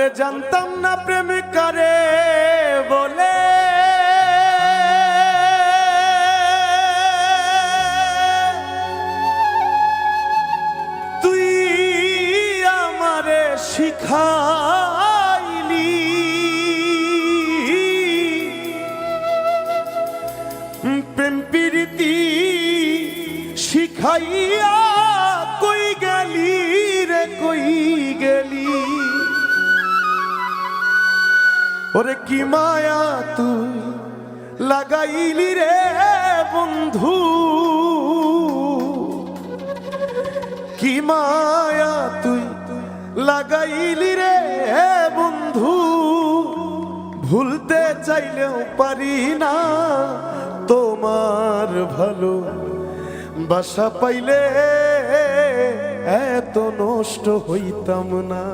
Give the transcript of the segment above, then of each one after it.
ওরে জানতাম না প্রেম করে বলে তুই আমারে শিখাইলি প্রেম প্রীতি শিখাইয়া কই গেলি রে কই গেলি ওরে কি মায়া তুই লাগাইলি রে বন্ধু কি মায়া তুই লাগাইলি রে বন্ধু ভুলতে চাইলেও পারি না তোমার ভালো বাসা পাইলে এত নষ্ট হইতাম না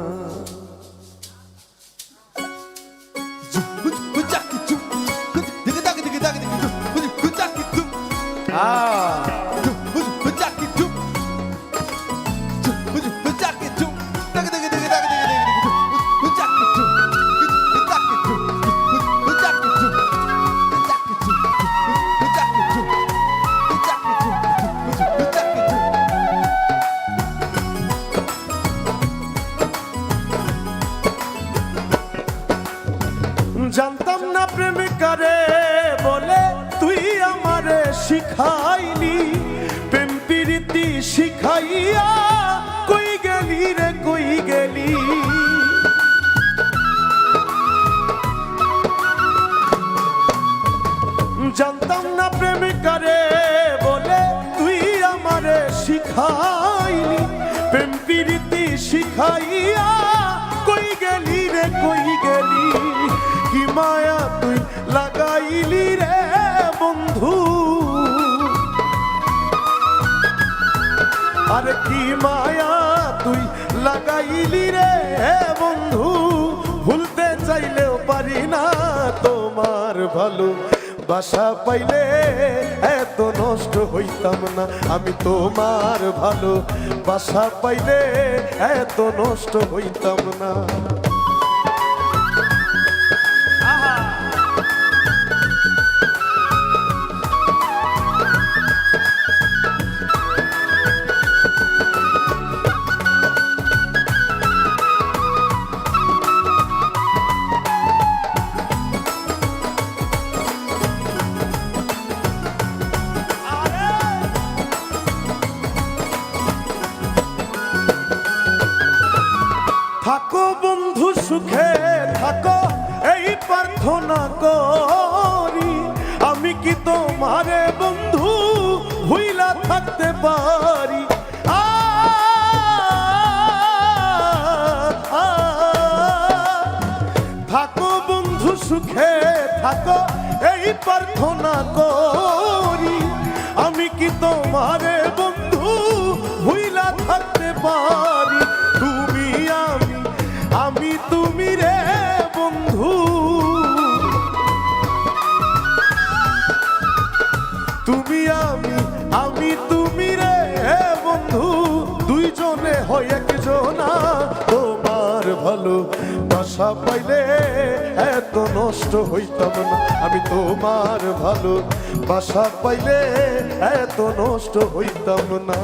জানতাম না প্রেম করে বলে তুই আমারে শিখাইলি প্রেম প্রীতি শিখাইয়া কই গেলি রে কই গেলি জানতাম না প্রেম করে বলে তুই আমারে শিখাইলি প্রেম প্রীতি শিখাইয়া কই গেলি রে কই গেলি কি মায়া তুই লাগাইলি রে বন্ধু আরে কি মায়া তুই লাগাইলি রে বন্ধু ভুলতে চাইলেও পারি না তোমার ভালো বাসা পাইলে এত নষ্ট হইতাম না আমি তোমার ভালো বাসা পাইলে এত নষ্ট হইতাম না থাকো বন্ধু সুখে থাকো এই প্রার্থনা করি আমি কি তোমারে বন্ধু ভুইলা থাকতে পারি থাকো বন্ধু সুখে থাকো এই প্রার্থনা করি আমি কি তোমারে বন্ধু ভুইলা থাকতে পারি তুমি আমি তুমি রে বন্ধু তুমি আমি তুমি রে বন্ধু দুইজনে হয় একজনা তোমার ভালো বাসা পাইলে এত নষ্ট হইতাম না আমি তোমার ভালো বাসা পাইলে এত নষ্ট হইতাম না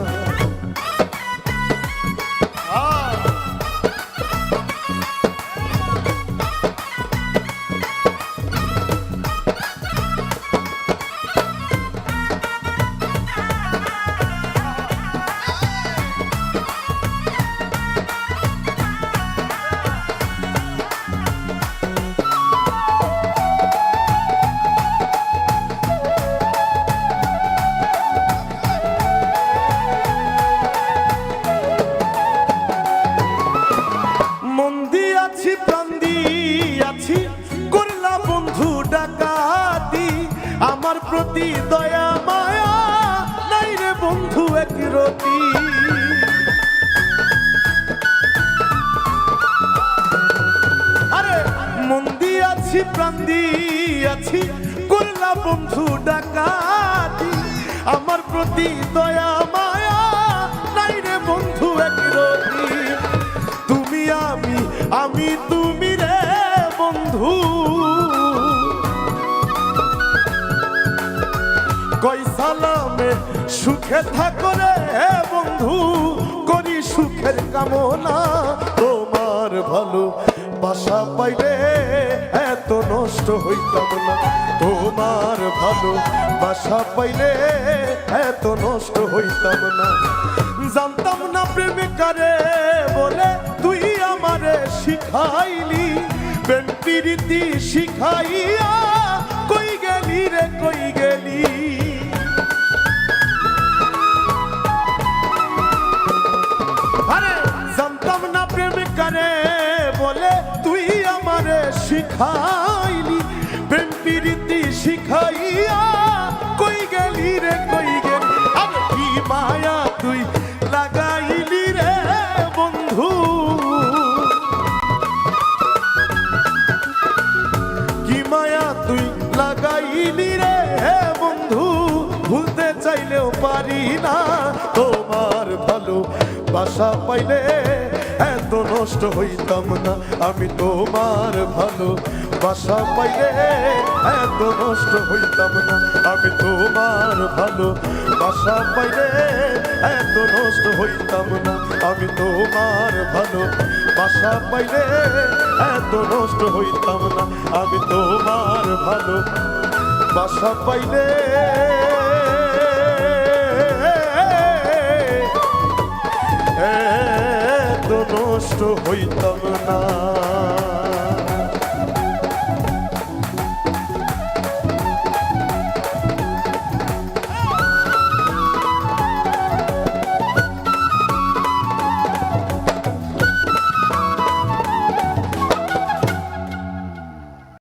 আমার প্রতি দয়া মায়া নাই রে বন্ধু এক রতি আরে মন দিয়াছি প্রাণ দিয়াছি করলা বন্ধু ডাকাতি আমার প্রতি দয়া মায়া নাই রে বন্ধু এক রতি তুমি আমি তুমি সালামে সুখে থাকো রে বন্ধু, করি সুখের কামনা। তোমার ভালো বাসা পাইলে এত নষ্ট হইতাম না, তোমার ভালো বাসা পাইলে এত নষ্ট হইতাম না। জানতাম না প্রেমে কারে বলে তুই আমারে শিখাইলি, প্রেম প্রীতি শিখাইয়া কই গেলি রে কই গেলি। আরে জানতাম না প্রেম কারে বলে তুই আমারে শিখাইলি, প্রেম প্রীতি শিখাইয়া কই গেলি রে কই গেলি। আরে কি মায়া তুই লাগাইলি রে বন্ধু, কি মায়া তুই লাগাইলি রে বন্ধু, ভুলতে চাইলেও পারি না। তোমার ভালো বাসা পাইলে এত নষ্ট হইতাম না, আমি তোমার ভালো বাসা পাইলে এত নষ্ট হইতাম না, আমি তোমার ভালো বাসা পাইলে এত নষ্ট হইতাম না, আমি তোমার ভালো বাসা পাইলে এত নষ্ট হইতাম না, আমি তোমার ভালো বাসা পাইলে এত নষ্ট হইতাম না।